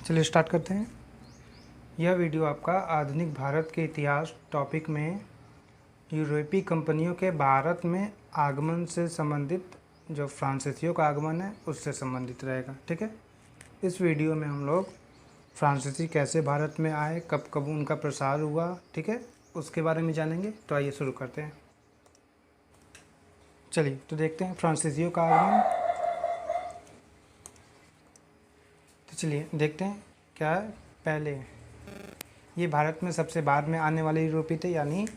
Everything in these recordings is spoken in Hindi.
चलिए स्टार्ट करते हैं। यह वीडियो आपका आधुनिक भारत के इतिहास टॉपिक में यूरोपीय कंपनियों के भारत में आगमन से संबंधित जो फ्रांसीसियों का आगमन है उससे संबंधित रहेगा। ठीक है, इस वीडियो में हम लोग फ्रांसीसी कैसे भारत में आए, कब कब उनका प्रसार हुआ, ठीक है, उसके बारे में जानेंगे। तो आइए शुरू करते हैं। चलिए तो देखते हैं फ्रांसीसियों का आगमन। तो चलिए देखते हैं क्या है। पहले ये भारत में सबसे बाद में आने वाले यूरोपीय थे, यानी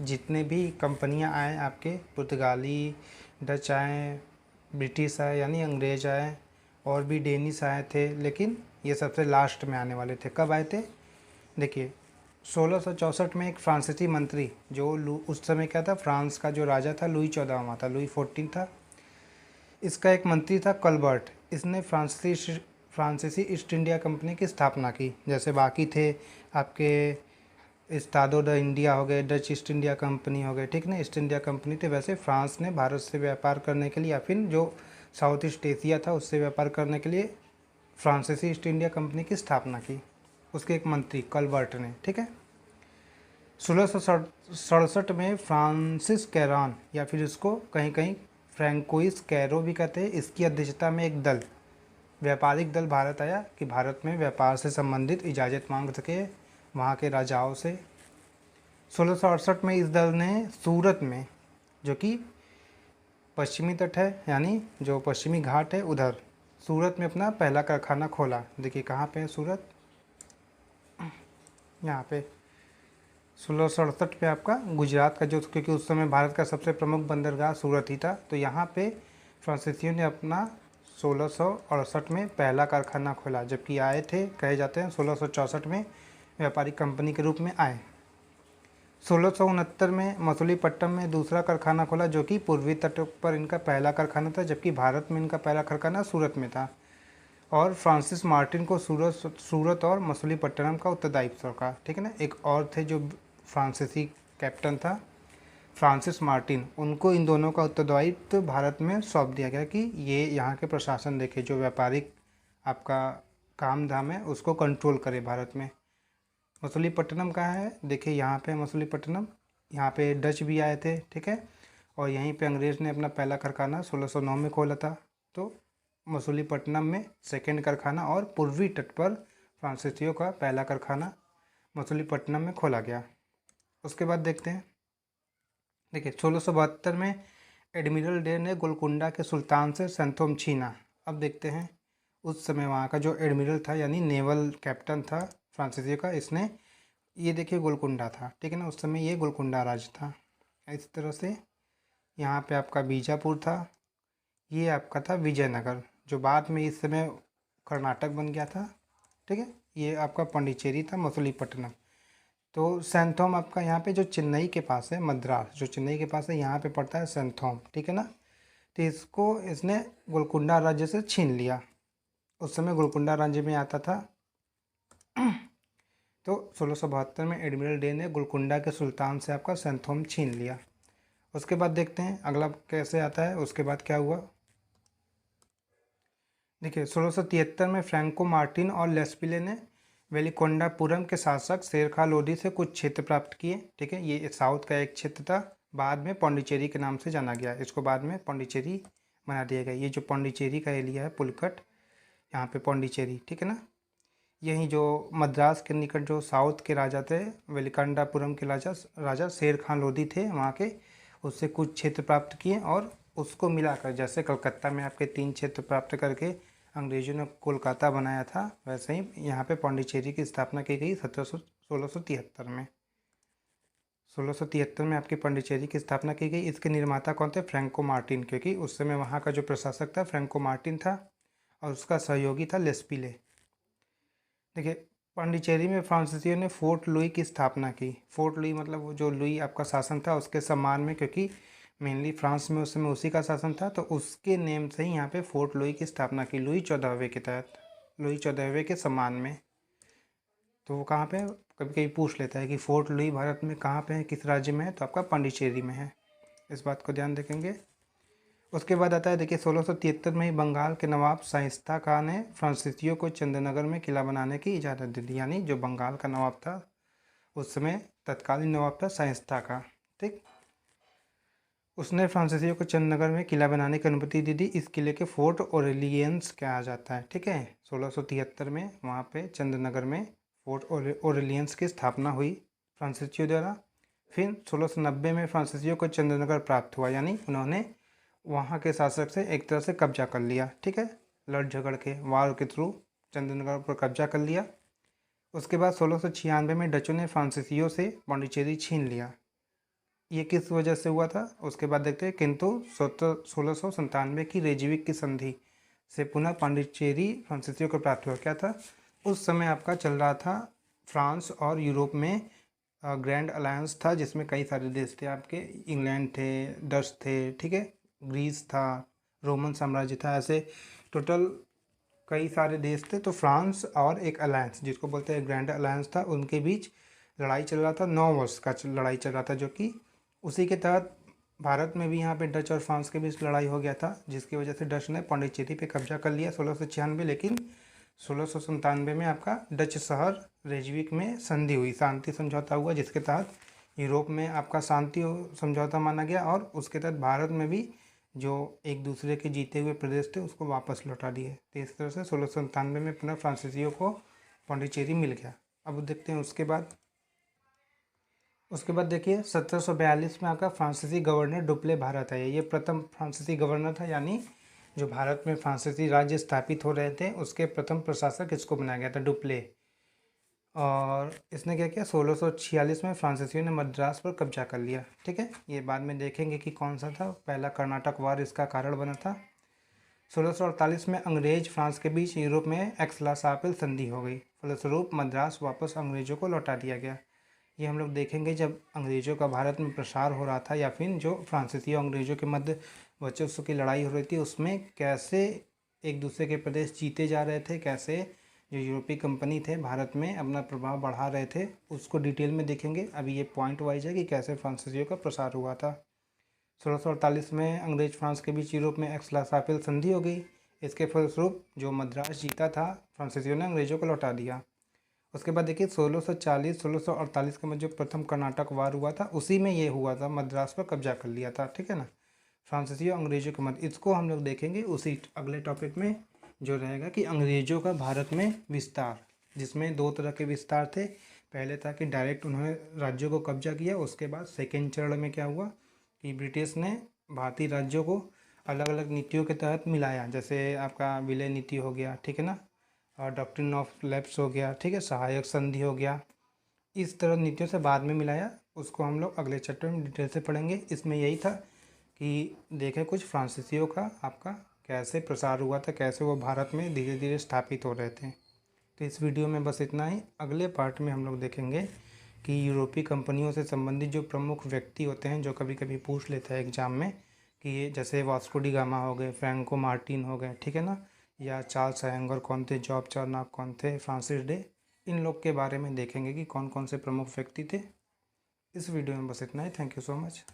जितने भी कंपनियां आए आपके, पुर्तगाली, डच आए, ब्रिटिश आए यानी अंग्रेज आए, और भी डेनिश आए थे, लेकिन ये सबसे लास्ट में आने वाले थे। कब आए थे? देखिए 1664 में एक फ्रांसीसी मंत्री जो उस समय क्या था, फ्रांस का जो राजा था लुई 14वां था, लुई 14 था। इसका एक मंत्री था कलबर्ट। इसने फ्रांसीसी ईस्ट इंडिया कंपनी की स्थापना की। जैसे बाकी थे आपके इस्तादो द इंडिया हो गए, डच ईस्ट इंडिया कंपनी हो गए, ठीक ना, ईस्ट इंडिया कंपनी थे, वैसे फ्रांस ने भारत से व्यापार करने के लिए या फिर जो साउथ ईस्ट एशिया था उससे व्यापार करने के लिए फ्रांसीसी ईस्ट इंडिया कंपनी की स्थापना की, उसके एक मंत्री कलबर्ट ने। ठीक है, 1667 में फ्रांसिस कैरान या फिर इसको कहीं कहीं फ्रैंकोइस कैरो भी कहते हैं, इसकी अध्यक्षता में एक दल, व्यापारिक दल भारत आया कि भारत में व्यापार से संबंधित इजाज़त मांग सके वहाँ के राजाओं से। 1668 में इस दल ने सूरत में, जो कि पश्चिमी तट है यानी जो पश्चिमी घाट है उधर, सूरत में अपना पहला कारखाना खोला। देखिए कहाँ पे है सूरत, यहाँ पे 1668 पे आपका गुजरात का जो, क्योंकि उस समय भारत का सबसे प्रमुख बंदरगाह सूरत ही था, तो यहाँ पे फ्रांसीसियों ने अपना 1668 में पहला कारखाना खोला, जबकि आए थे कहे जाते हैं 1664 में व्यापारिक कंपनी के रूप में आए। 1669 में मछलीपट्टनम में दूसरा कारखाना खोला, जो कि पूर्वी तट पर इनका पहला कारखाना था, जबकि भारत में इनका पहला कारखाना सूरत में था। और फ्रांसिस मार्टिन को सूरत और मछलीपट्टनम का उत्तरदायित्व सौंपा। ठीक है ना, एक और थे जो फ्रांसीसी कैप्टन था फ्रांसिस मार्टिन, उनको इन दोनों का उत्तरदायित्व भारत में सौंप दिया गया कि ये यहाँ के प्रशासन देखे, जो व्यापारिक आपका काम धाम है उसको कंट्रोल करे भारत में। मछलीपट्टनम कहाँ है? देखिए यहाँ पे मछलीपट्टनम, यहाँ पे डच भी आए थे, ठीक है, और यहीं पे अंग्रेज़ ने अपना पहला कारखाना 1609 में खोला था। तो मछलीपट्टनम में सेकेंड कारखाना और पूर्वी तट पर फ्रांसीसियों का पहला कारखाना मछलीपट्टनम में खोला गया। उसके बाद देखते हैं, देखिए 1672 में एडमिरल डे ने गोलकुंडा के सुल्तान से संथोम छीना। अब देखते हैं उस समय वहाँ का जो एडमिरल था यानी नेवल कैप्टन था फ्रांसीसियों का, इसने ये देखिए गोलकुंडा था, ठीक है ना, उस समय ये गोलकुंडा राज्य था। इस तरह से यहाँ पे आपका बीजापुर था, ये आपका था विजयनगर, जो बाद में इस समय कर्नाटक बन गया था। ठीक है, ये आपका पौंडीचेरी था, मछलीपट्टनम। तो सैंथोम आपका यहाँ पे जो चेन्नई के पास है, मद्रास जो चेन्नई के पास है, यहाँ पे पड़ता है सैंथोम, ठीक है ना। तो इसको इसने गोलकुंडा राज्य से छीन लिया, उस समय गोलकुंडा राज्य में आता था। तो 1672 में एडमिरल डे ने गोलकुंडा के सुल्तान से आपका सैंथोम छीन लिया। उसके बाद देखते हैं अगला कैसे आता है, उसके बाद क्या हुआ। देखिए 1673 में फ्रैंको मार्टिन और लेस्पिले ने वेलिकोंडापुरम के शासक शेरखा लोधी से कुछ क्षेत्र प्राप्त किए। ठीक है, ये साउथ का एक क्षेत्र था, बाद में पौंडीचेरी के नाम से जाना गया, इसको बाद में पौंडीचेरी बना दिया गया। ये जो पौंडीचेरी का एरिया है पुलकट, यहाँ पे पौंडीचेरी, ठीक है ना। यहीं जो मद्रास के निकट जो साउथ के राजा थे, वेलिकांडापुरम के राजा शेर खान लोधी थे वहाँ के, उससे कुछ क्षेत्र प्राप्त किए और उसको मिलाकर, जैसे कलकत्ता में आपके 3 क्षेत्र प्राप्त करके अंग्रेजों ने कोलकाता बनाया था, वैसे ही यहाँ पे पौंडीचेरी की स्थापना की गई 1673 में। 1673 में आपकी पौंडीचेरी की स्थापना की गई। इसके निर्माता कौन थे? फ्रैंको मार्टिन, क्योंकि उस समय वहाँ का जो प्रशासक था फ्रैंको मार्टिन था और उसका सहयोगी था लेस्पिले। देखिए पांडिचेरी में फ्रांसीसियों ने फोर्ट लुई की स्थापना की। फोर्ट लुई मतलब वो जो लुई आपका शासन था उसके सम्मान में, क्योंकि मेनली फ्रांस में उस समय उसी का शासन था, तो उसके नेम से ही यहाँ पे फोर्ट लुई की स्थापना की, लुई 14वें के तहत, लुई 14वें के सम्मान में। तो वो कहाँ पे, कभी कभी पूछ लेता है कि फोर्ट लुई भारत में कहाँ पे है, किस राज्य में है, तो आपका पांडिचेरी में है, इस बात को ध्यान रखेंगे। उसके बाद आता है देखिए 1673 में ही बंगाल के नवाब शाइस्ता खान ने फ्रांसीसियों को चंद्रनगर में किला बनाने की इजाज़त दे दी। यानी जो बंगाल का नवाब था उस समय तत्कालीन नवाब था शाइस्ता का, ठीक। उसने फ्रांसीसियों को चंद्रनगर में किला बनाने की अनुमति दे दी। इस किले के फोर्ट ओरेलियंस कहा जाता है, ठीक है। 1673 में वहाँ पे चंद्रनगर में फोर्ट ओरेलियंस की स्थापना हुई फ्रांसीसियों द्वारा। फिर 1690 में फ्रांसीसियों को चंद्रनगर प्राप्त हुआ, यानी उन्होंने वहाँ के शासक से एक तरह से कब्जा कर लिया, ठीक है। लड़ झगड़ के वार के थ्रू चंद्रनगर पर कब्जा कर लिया। उसके बाद 1696 में डचों ने फ्रांसीसियों से पांडिचेरी छीन लिया। ये किस वजह से हुआ था उसके बाद देखते हैं। किंतु 1697 की रेजिविक की संधि से पुनः पांडिचेरी फ्रांसीसियों को प्राप्त हुआ। क्या था उस समय आपका चल रहा था फ्रांस और यूरोप में ग्रैंड अलायंस था, जिसमें कई सारे देश थे आपके। इंग्लैंड थे, डच थे, ठीक है, ग्रीस था, रोमन साम्राज्य था, ऐसे टोटल कई सारे देश थे। तो फ्रांस और एक अलायंस जिसको बोलते हैं ग्रैंड अलायंस था, उनके बीच लड़ाई चल रहा था। 9 वर्ष का लड़ाई चल रहा था, जो कि उसी के तहत भारत में भी यहाँ पे डच और फ्रांस के बीच लड़ाई हो गया था, जिसकी वजह से डच ने पांडिचेरी पे कब्जा कर लिया 1696। लेकिन 1697 में आपका डच शहर रेजविक में संधि हुई, शांति समझौता हुआ, जिसके तहत यूरोप में आपका शांति समझौता माना गया और उसके तहत भारत में भी जो एक दूसरे के जीते हुए प्रदेश थे उसको वापस लौटा दिए। तो इस तरह से 1697 में पुनः फ्रांसीसियों को पांडिचेरी मिल गया। अब देखते हैं उसके बाद देखिए 1742 में आपका फ्रांसीसी गवर्नर डुप्ले भारत आए। ये प्रथम फ्रांसीसी गवर्नर था, यानी जो भारत में फ्रांसीसी राज्य स्थापित हो रहे थे उसके प्रथम प्रशासक इसको बनाया गया था, डुप्ले। और इसने क्या किया 1646 में फ्रांसीसियों ने मद्रास पर कब्जा कर लिया, ठीक है। ये बाद में देखेंगे कि कौन सा था, पहला कर्नाटक वार इसका कारण बना था। 1648 में अंग्रेज फ्रांस के बीच यूरोप में एक्सलासापिल संधि हो गई, फलस्वरूप मद्रास वापस अंग्रेजों को लौटा दिया गया। ये हम लोग देखेंगे जब अंग्रेजों का भारत में प्रसार हो रहा था, या फिर जो फ्रांसीसी और अंग्रेजों के मध्य वर्चस्व की लड़ाई हो रही थी, उसमें कैसे एक दूसरे के प्रदेश जीते जा रहे थे, कैसे जो यूरोपीय कंपनी थे भारत में अपना प्रभाव बढ़ा रहे थे, उसको डिटेल में देखेंगे। अभी ये पॉइंट वाइज है कि कैसे फ्रांसीसियों का प्रसार हुआ था। 1648 में अंग्रेज फ्रांस के बीच यूरोप में एक्सलासापिल संधि हो गई। इसके फलस्वरूप जो मद्रास जीता था फ्रांसीसियों ने अंग्रेजों को लौटा दिया। उसके बाद देखिए 1648 के मध्य जो प्रथम कर्नाटक वार हुआ था उसी में ये हुआ था, मद्रास पर कब्जा कर लिया था, ठीक है ना, फ्रांसीसियों अंग्रेजों के मध्य। इसको हम लोग देखेंगे उसी अगले टॉपिक में, जो रहेगा कि अंग्रेजों का भारत में विस्तार, जिसमें 2 तरह के विस्तार थे। पहले था कि डायरेक्ट उन्होंने राज्यों को कब्जा किया। उसके बाद सेकेंड चरण में क्या हुआ कि ब्रिटिश ने भारतीय राज्यों को अलग अलग नीतियों के तहत मिलाया, जैसे आपका विलय नीति हो गया, ठीक है ना, और डॉक्ट्रिन ऑफ लैप्स हो गया, ठीक है, सहायक संधि हो गया। इस तरह नीतियों से बाद में मिलाया, उसको हम लोग अगले चैप्टर में डिटेल से पढ़ेंगे। इसमें यही था कि देखें कुछ फ्रांसीसियों का आपका कैसे प्रसार हुआ था, कैसे वो भारत में धीरे धीरे स्थापित हो रहे थे। तो इस वीडियो में बस इतना ही। अगले पार्ट में हम लोग देखेंगे कि यूरोपीय कंपनियों से संबंधित जो प्रमुख व्यक्ति होते हैं, जो कभी कभी पूछ लेता है एग्जाम में, कि ये जैसे वास्को डी गामा हो गए, फ्रैंको मार्टिन हो गए, ठीक है ना, या चार्ल्स सायंगर कौन थे, जॉब चार्नक कौन थे, फ्रांसिस डे, इन लोग के बारे में देखेंगे कि कौन कौन से प्रमुख व्यक्ति थे। इस वीडियो में बस इतना ही। Thank you so much.